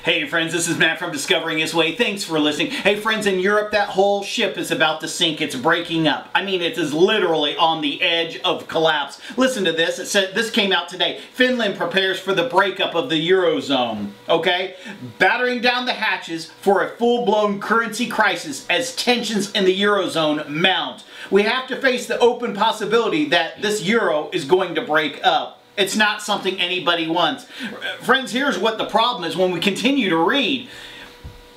Hey friends, this is Matt from Discovering His Way. Thanks for listening. Hey friends, in Europe, that whole ship is about to sink. It's breaking up. I mean, it is literally on the edge of collapse. Listen to this. It said, this came out today. Finland prepares for the breakup of the Eurozone. Okay? Battering down the hatches for a full-blown currency crisis as tensions in the Eurozone mount. We have to face the open possibility that this euro is going to break up. It's not something anybody wants. Friends, here's what the problem is when we continue to read.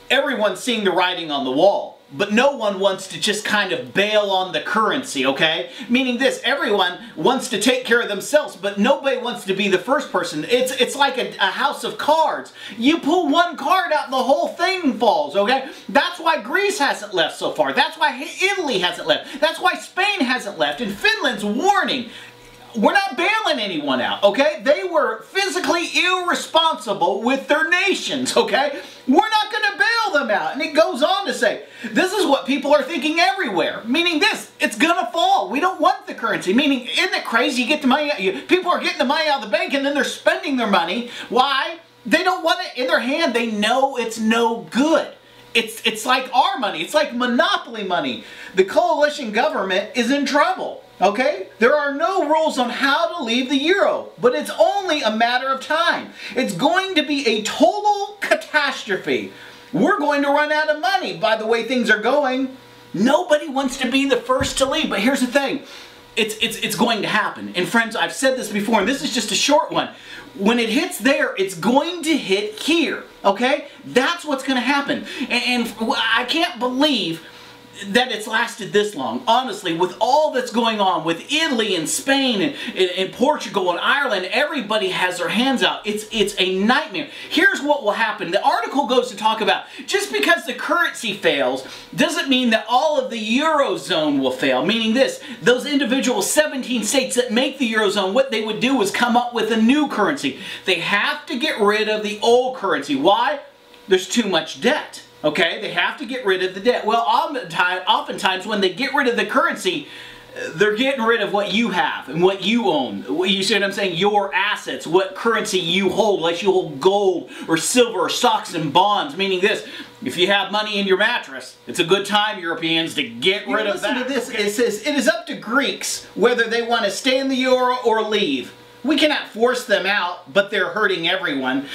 Everyone's seeing the writing on the wall, but no one wants to just kind of bail on the currency, okay? Meaning this, everyone wants to take care of themselves, but nobody wants to be the first person. It's like a house of cards. You pull one card out and the whole thing falls, okay? That's why Greece hasn't left so far. That's why Italy hasn't left. That's why Spain hasn't left. And Finland's warning. We're not bailing anyone out, okay? They were physically irresponsible with their nations, okay? We're not going to bail them out. And it goes on to say, this is what people are thinking everywhere. Meaning this, it's going to fall. We don't want the currency. Meaning, isn't it crazy? You get the money, people are getting the money out of the bank and then they're spending their money. Why? They don't want it in their hand. They know it's no good. It's like our money. It's like monopoly money. The coalition government is in trouble. Okay? There are no rules on how to leave the euro, but it's only a matter of time. It's going to be a total catastrophe. We're going to run out of money by the way things are going. Nobody wants to be the first to leave, but here's the thing. It's going to happen. And friends, I've said this before, and this is just a short one. When it hits there, it's going to hit here. Okay? That's what's going to happen. And I can't believe that it's lasted this long. Honestly, with all that's going on with Italy and Spain and Portugal and Ireland, everybody has their hands out. It's a nightmare. Here's what will happen. The article goes to talk about just because the currency fails doesn't mean that all of the Eurozone will fail. Meaning this, those individual 17 states that make the Eurozone, what they would do is come up with a new currency. They have to get rid of the old currency. Why? There's too much debt. Okay, they have to get rid of the debt. Well, oftentimes when they get rid of the currency, they're getting rid of what you have and what you own. You see what I'm saying? Your assets, what currency you hold, unless you hold gold or silver or stocks and bonds. Meaning this, if you have money in your mattress, it's a good time, Europeans, to get rid of that. Listen to this. Okay. It says, it is up to Greeks whether they want to stay in the euro or leave. We cannot force them out, but they're hurting everyone.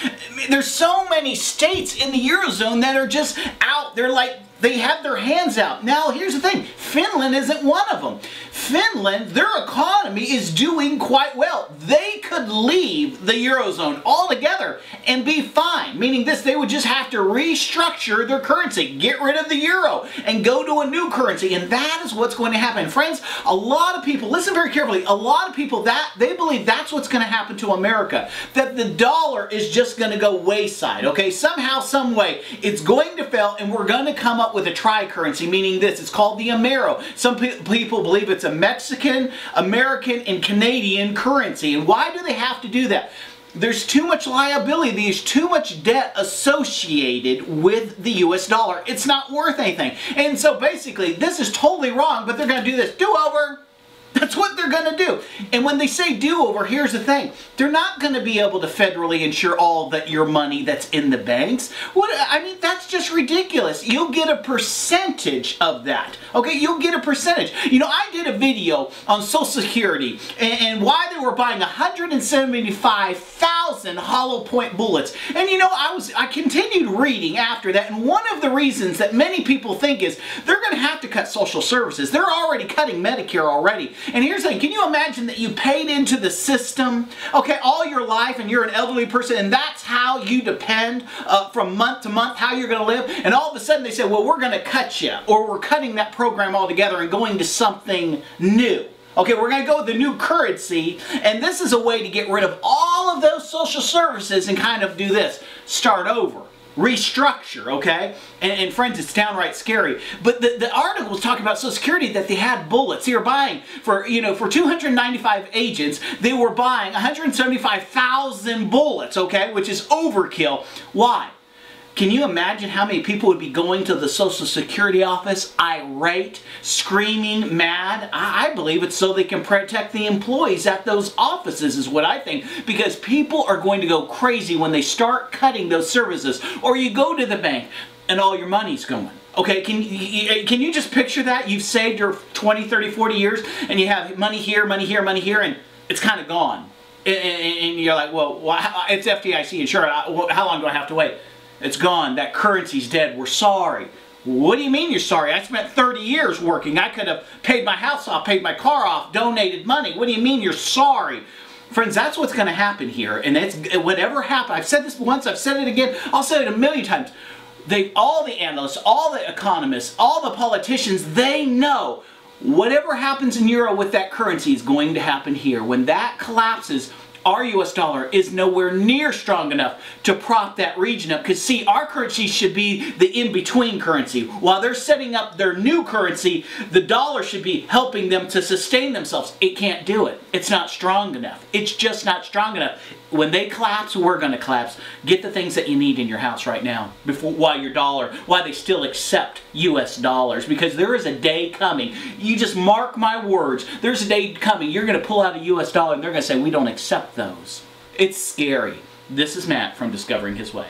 There's so many states in the Eurozone that are just out. They're like, they have their hands out. Now, here's the thing. Finland isn't one of them. Finland, their economy is doing quite well. They could leave the Eurozone altogether and be fine. Meaning this, they would just have to restructure their currency, get rid of the euro, and go to a new currency. And that is what's going to happen. Friends, a lot of people, listen very carefully, a lot of people, they believe that's what's going to happen to America. That the dollar is just going to go wayside. Okay, somehow, some way, it's going to fail and we're going to come up with a tri-currency, meaning this, it's called the Amero. Some people believe it's a Mexican, American, and Canadian currency. And why do they have to do that? There's too much liability, there's too much debt associated with the US dollar. It's not worth anything. And so basically, this is totally wrong, but they're going to do this. Do-over! That's what they're going to do. And when they say do-over, here's the thing. They're not going to be able to federally insure all that your money that's in the banks. I mean, that's just ridiculous. You'll get a percentage of that. Okay, you'll get a percentage. You know, I did a video on Social Security and why they were buying 175,000 hollow point bullets. And you know, I continued reading after that, and one of the reasons that many people think is they're going to have to cut social services. They're already cutting Medicare already. And here's the thing, can you imagine that you paid into the system, okay, all your life and you're an elderly person and that's how you depend from month to month, how you're going to live, and all of a sudden they say, well, we're going to cut you, or we're cutting that program altogether and going to something new. Okay, we're going to go with the new currency, and this is a way to get rid of all of those social services and kind of do this, start over. Restructure, okay? And friends, it's downright scary. But the article was talking about Social Security that they had bullets. They were buying for, you know, for 295 agents, they were buying 175,000 bullets, okay? Which is overkill. Why? Can you imagine how many people would be going to the Social Security office irate, screaming, mad? I believe it's so they can protect the employees at those offices is what I think, because people are going to go crazy when they start cutting those services. Or you go to the bank and all your money's going. Okay, can you just picture that? You've saved your 20, 30, 40 years and you have money here, money here, money here, and it's kind of gone. And you're like, well, it's FDIC insured. How long do I have to wait? It's gone. That currency's dead. We're sorry. What do you mean you're sorry? I spent 30 years working. I could have paid my house off, paid my car off, donated money. What do you mean you're sorry? Friends, that's what's going to happen here. And it's whatever happened. I've said this once. I've said it again. I'll say it a million times. All the analysts, all the economists, all the politicians, they know whatever happens in Euro with that currency is going to happen here. When that collapses, our US dollar is nowhere near strong enough to prop that region up. Because see, our currency should be the in-between currency. While they're setting up their new currency, the dollar should be helping them to sustain themselves. It can't do it. It's not strong enough. It's just not strong enough. When they collapse, we're going to collapse. Get the things that you need in your house right now, while they still accept US dollars. Because there is a day coming. You just mark my words. There's a day coming. You're going to pull out a US dollar and they're going to say, we don't accept those. It's scary. This is Matt from Discovering His Way.